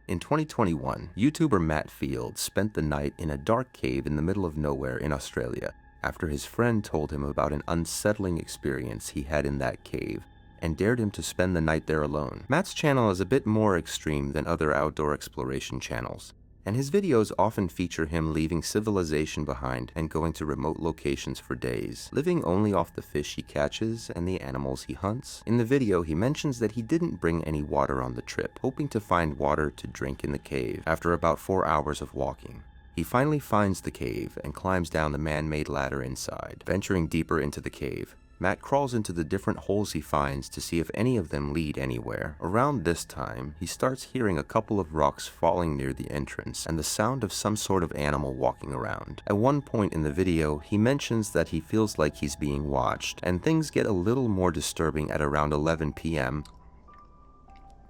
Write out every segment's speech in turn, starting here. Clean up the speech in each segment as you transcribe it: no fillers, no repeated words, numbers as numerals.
In 2021, YouTuber Matt Field spent the night in a dark cave in the middle of nowhere in Australia after his friend told him about an unsettling experience he had in that cave and dared him to spend the night there alone. Matt's channel is a bit more extreme than other outdoor exploration channels, and his videos often feature him leaving civilization behind and going to remote locations for days, living only off the fish he catches and the animals he hunts. In the video, he mentions that he didn't bring any water on the trip, hoping to find water to drink in the cave. After about 4 hours of walking, he finally finds the cave and climbs down the man-made ladder inside. Venturing deeper into the cave, Matt crawls into the different holes he finds to see if any of them lead anywhere. Around this time, he starts hearing a couple of rocks falling near the entrance and the sound of some sort of animal walking around. At one point in the video, he mentions that he feels like he's being watched, and things get a little more disturbing at around 11 p.m.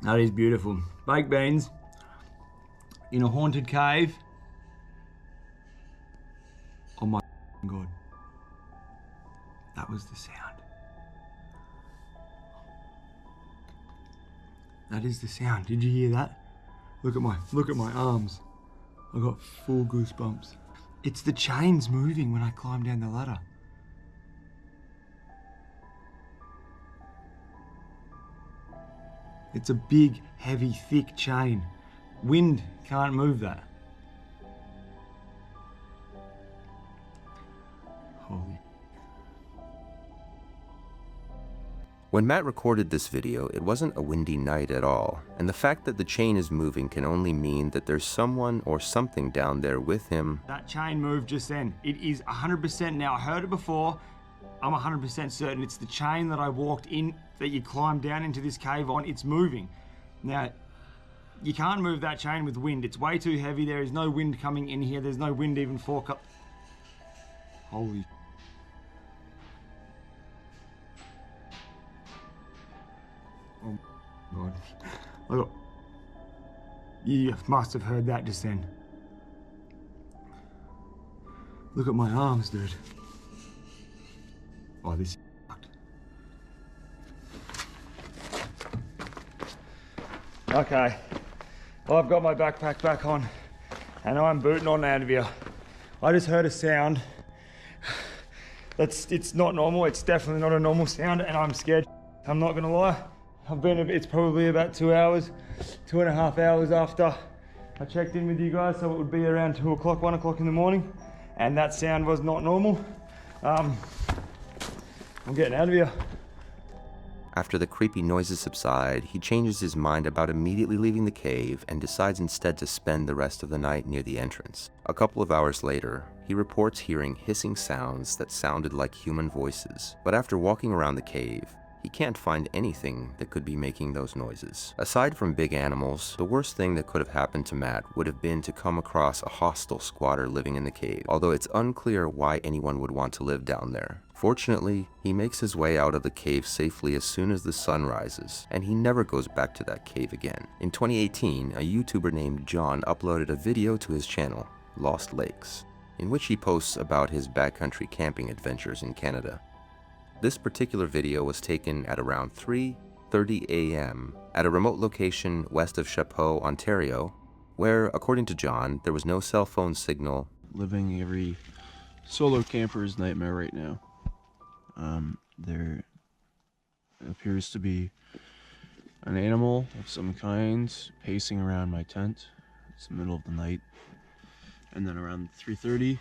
That is beautiful. Baked beans in a haunted cave. Oh my God. That was the sound. That is the sound. Did you hear that? Look at my arms. I got full goosebumps. It's the chains moving when I climb down the ladder. It's a big, heavy, thick chain. Wind can't move that. Holy. When Matt recorded this video, it wasn't a windy night at all, and the fact that the chain is moving can only mean that there's someone or something down there with him. That chain moved just then. It is 100% now. I heard it before. I'm 100% certain it's the chain that I walked in, that you climbed down into this cave on. It's moving. Now, you can't move that chain with wind. It's way too heavy. There is no wind coming in here. There's no wind even for... Holy... Oh God. Look. You must have heard that just then. Look at my arms, dude. Oh, this is fucked. Okay. Well, I've got my backpack back on and I'm booting on out of here. I just heard a sound. It's not normal. It's definitely not a normal sound and I'm scared. I'm not gonna lie. It's probably about 2 hours, 2.5 hours after I checked in with you guys, so it would be around 2 o'clock, 1 o'clock in the morning, and that sound was not normal. I'm getting out of here. After the creepy noises subside, he changes his mind about immediately leaving the cave and decides instead to spend the rest of the night near the entrance. A couple of hours later, he reports hearing hissing sounds that sounded like human voices, but after walking around the cave, he can't find anything that could be making those noises. Aside from big animals, the worst thing that could have happened to Matt would have been to come across a hostile squatter living in the cave, although it's unclear why anyone would want to live down there. Fortunately, he makes his way out of the cave safely as soon as the sun rises, and he never goes back to that cave again. In 2018, a YouTuber named John uploaded a video to his channel, Lost Lakes, in which he posts about his backcountry camping adventures in Canada. This particular video was taken at around 3:30 a.m. at a remote location west of Chapeau, Ontario, where, according to John, there was no cell phone signal. Living every solo camper's nightmare right now. There appears to be an animal of some kind pacing around my tent. It's the middle of the night. And then around 3:30,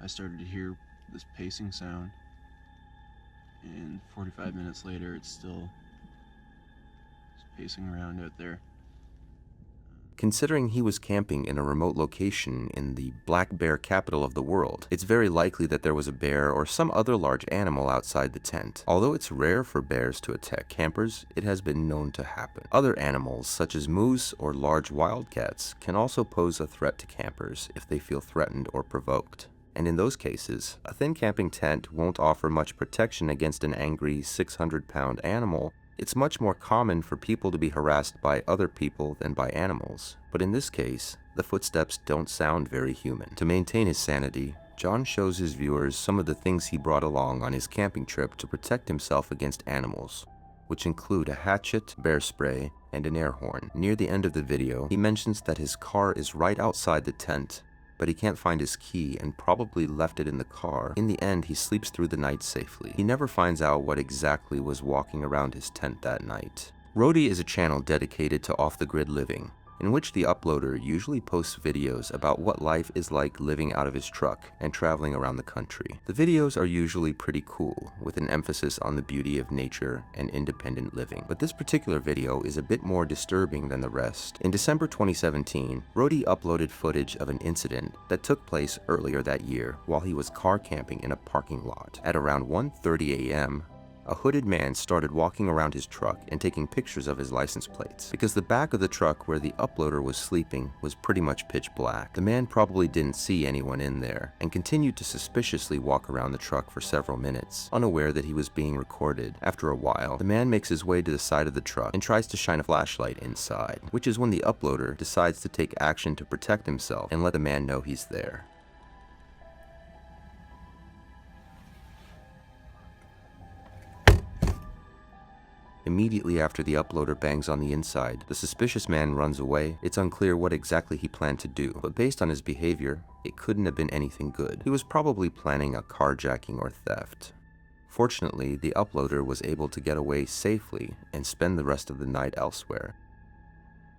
I started to hear this pacing sound. And 45 minutes later, it's still pacing around out there. Considering he was camping in a remote location in the black bear capital of the world, it's very likely that there was a bear or some other large animal outside the tent. Although it's rare for bears to attack campers, it has been known to happen. Other animals, such as moose or large wildcats, can also pose a threat to campers if they feel threatened or provoked. And in those cases, a thin camping tent won't offer much protection against an angry 600-pound animal. It's much more common for people to be harassed by other people than by animals. But in this case, the footsteps don't sound very human. To maintain his sanity, John shows his viewers some of the things he brought along on his camping trip to protect himself against animals. which include a hatchet, bear spray, and an air horn. Near the end of the video, he mentions that his car is right outside the tent, but he can't find his key and probably left it in the car. In the end, he sleeps through the night safely. He never finds out what exactly was walking around his tent that night. Roadie is a channel dedicated to off-the-grid living, in which the uploader usually posts videos about what life is like living out of his truck and traveling around the country. The videos are usually pretty cool, with an emphasis on the beauty of nature and independent living. But this particular video is a bit more disturbing than the rest. In December 2017, Roadie uploaded footage of an incident that took place earlier that year while he was car camping in a parking lot. At around 1:30 a.m., a hooded man started walking around his truck and taking pictures of his license plates. Because the back of the truck where the uploader was sleeping was pretty much pitch black, the man probably didn't see anyone in there and continued to suspiciously walk around the truck for several minutes, unaware that he was being recorded. After a while, the man makes his way to the side of the truck and tries to shine a flashlight inside, which is when the uploader decides to take action to protect himself and let the man know he's there. Immediately after the uploader bangs on the inside, the suspicious man runs away. It's unclear what exactly he planned to do, but based on his behavior, it couldn't have been anything good. He was probably planning a carjacking or theft. Fortunately, the uploader was able to get away safely and spend the rest of the night elsewhere.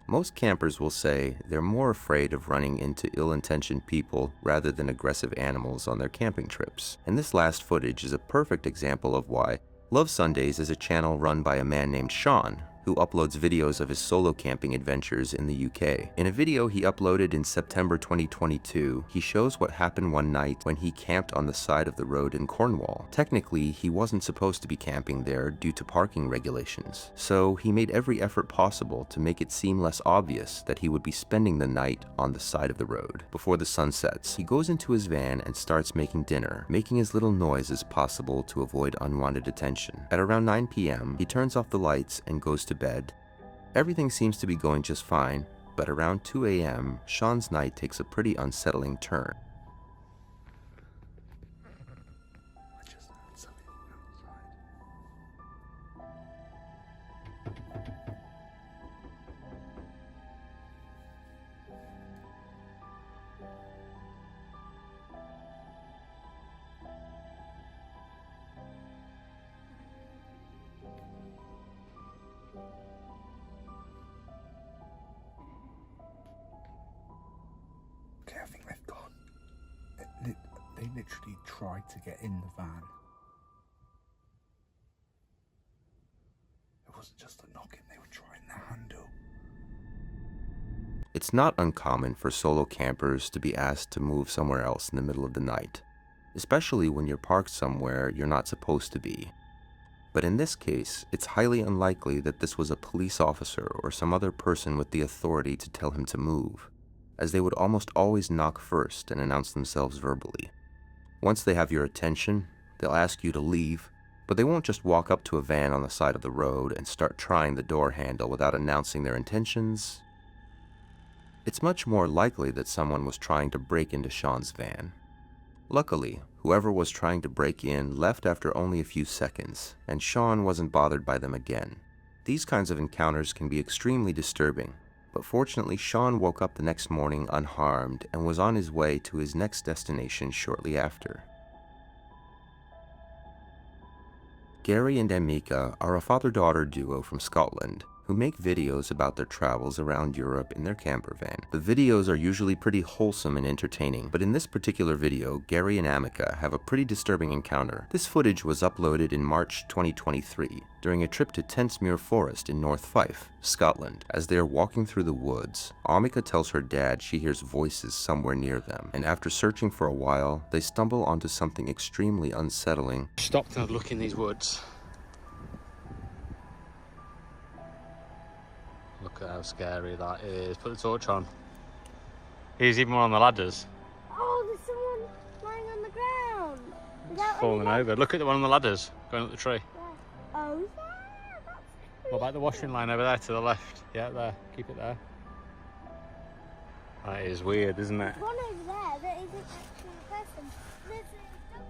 Most campers will say they're more afraid of running into ill-intentioned people rather than aggressive animals on their camping trips. And this last footage is a perfect example of why. Love Sundays is a channel run by a man named Sean, who uploads videos of his solo camping adventures in the UK. In a video he uploaded in September 2022, he shows what happened one night when he camped on the side of the road in Cornwall. Technically, he wasn't supposed to be camping there due to parking regulations, so he made every effort possible to make it seem less obvious that he would be spending the night on the side of the road. Before the sun sets, he goes into his van and starts making dinner, making as little noise as possible to avoid unwanted attention. At around 9 p.m., he turns off the lights and goes to bed. Everything seems to be going just fine, but around 2 a.m., Sean's night takes a pretty unsettling turn. I think they've gone. They literally tried to get in the van. It wasn't just a knocking, they were trying the handle. It's not uncommon for solo campers to be asked to move somewhere else in the middle of the night, especially when you're parked somewhere you're not supposed to be. But in this case, it's highly unlikely that this was a police officer or some other person with the authority to tell him to move, as they would almost always knock first and announce themselves verbally. Once they have your attention, they'll ask you to leave, but they won't just walk up to a van on the side of the road and start trying the door handle without announcing their intentions. It's much more likely that someone was trying to break into Sean's van. Luckily, whoever was trying to break in left after only a few seconds, and Sean wasn't bothered by them again. These kinds of encounters can be extremely disturbing, but fortunately Sean woke up the next morning unharmed and was on his way to his next destination shortly after. Gary and Amika are a father-daughter duo from Scotland who make videos about their travels around Europe in their camper van. The videos are usually pretty wholesome and entertaining, but in this particular video, Gary and Amika have a pretty disturbing encounter. This footage was uploaded in March 2023 during a trip to Tentsmuir Forest in North Fife, Scotland. As they are walking through the woods, Amika tells her dad she hears voices somewhere near them, and after searching for a while, they stumble onto something extremely unsettling. Stopped and had a look in these woods. Look at how scary that is. Put the torch on. Here's even one on the ladders. Oh, there's someone lying on the ground. Without Falling any over. Look at the one on the ladders going up the tree. Oh, yeah, that's What about the washing line over there to the left? Yeah, there. Keep it there. That is weird, isn't it? one over there that isn't actually a person. There's a dog.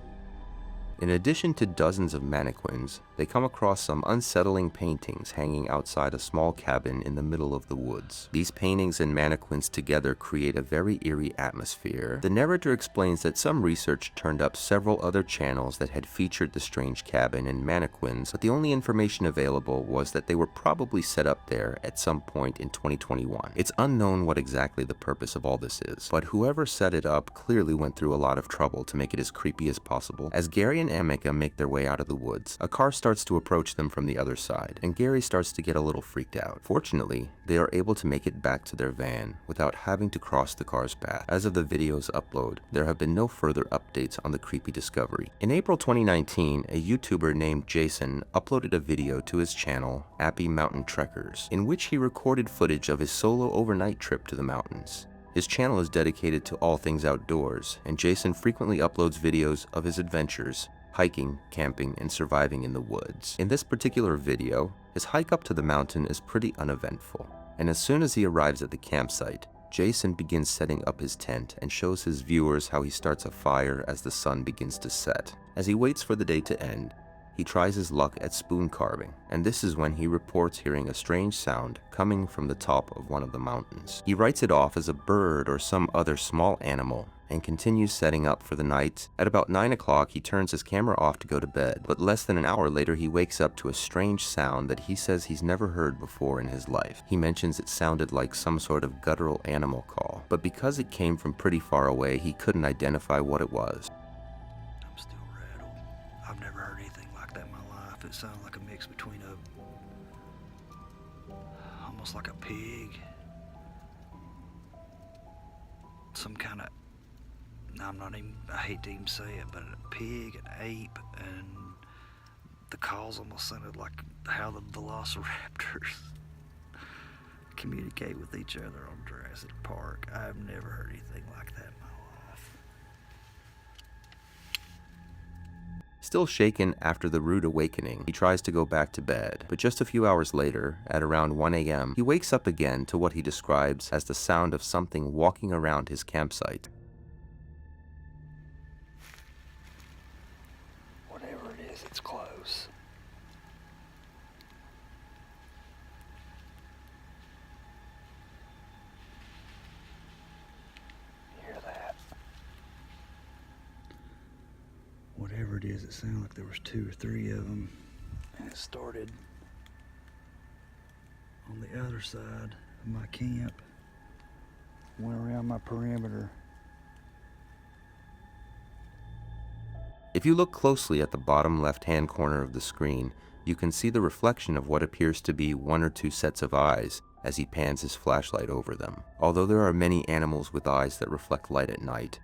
In addition to dozens of mannequins, they come across some unsettling paintings hanging outside a small cabin in the middle of the woods. These paintings and mannequins together create a very eerie atmosphere. The narrator explains that some research turned up several other channels that had featured the strange cabin and mannequins, but the only information available was that they were probably set up there at some point in 2021. It's unknown what exactly the purpose of all this is, but whoever set it up clearly went through a lot of trouble to make it as creepy as possible. As Gary and Amika make their way out of the woods, a car starts to approach them from the other side, and Gary starts to get a little freaked out. Fortunately, they are able to make it back to their van without having to cross the car's path. As of the video's upload, there have been no further updates on the creepy discovery. In April 2019, a YouTuber named Jason uploaded a video to his channel, Appy Mountain Trekkers, in which he recorded footage of his solo overnight trip to the mountains. His channel is dedicated to all things outdoors, and Jason frequently uploads videos of his adventures, hiking, camping, and surviving in the woods. In this particular video, his hike up to the mountain is pretty uneventful, and as soon as he arrives at the campsite, Jason begins setting up his tent and shows his viewers how he starts a fire as the sun begins to set. As he waits for the day to end, he tries his luck at spoon carving, and this is when he reports hearing a strange sound coming from the top of one of the mountains. He writes it off as a bird or some other small animal and continues setting up for the night. At about 9 o'clock, he turns his camera off to go to bed, but less than an hour later he wakes up to a strange sound that he says he's never heard before in his life. He mentions it sounded like some sort of guttural animal call, but because it came from pretty far away, he couldn't identify what it was. I'm still rattled. I've never heard anything like that in my life. It sounded like a mix between almost like a pig, some kind of, I hate to even say it, but a pig, an ape, and the calls almost sounded like how the velociraptors communicate with each other on Jurassic Park. I've never heard anything like that in my life. Still shaken after the rude awakening, he tries to go back to bed, but just a few hours later, at around 1 a.m., he wakes up again to what he describes as the sound of something walking around his campsite. Whatever it is, it's close. Hear that? Whatever it is, it sounded like there was 2 or 3 of them, and it started on the other side of my camp, went around my perimeter. If you look closely at the bottom left-hand corner of the screen, you can see the reflection of what appears to be 1 or 2 sets of eyes as he pans his flashlight over them. Although there are many animals with eyes that reflect light at night,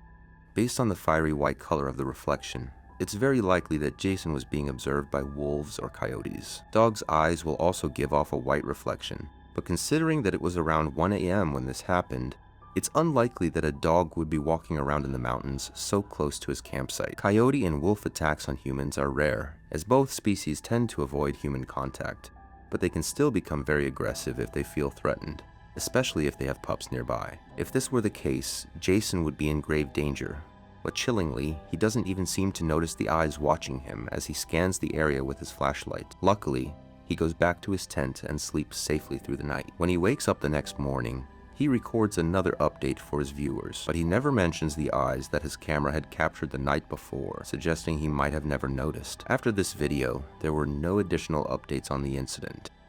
based on the fiery white color of the reflection, it's very likely that Jason was being observed by wolves or coyotes. Dogs' eyes will also give off a white reflection, but considering that it was around 1 a.m. when this happened, it's unlikely that a dog would be walking around in the mountains so close to his campsite. Coyote and wolf attacks on humans are rare, as both species tend to avoid human contact, but they can still become very aggressive if they feel threatened, especially if they have pups nearby. If this were the case, Jason would be in grave danger, but chillingly, he doesn't even seem to notice the eyes watching him as he scans the area with his flashlight. Luckily, he goes back to his tent and sleeps safely through the night. When he wakes up the next morning, he records another update for his viewers, but he never mentions the eyes that his camera had captured the night before, suggesting he might have never noticed. After this video, there were no additional updates on the incident.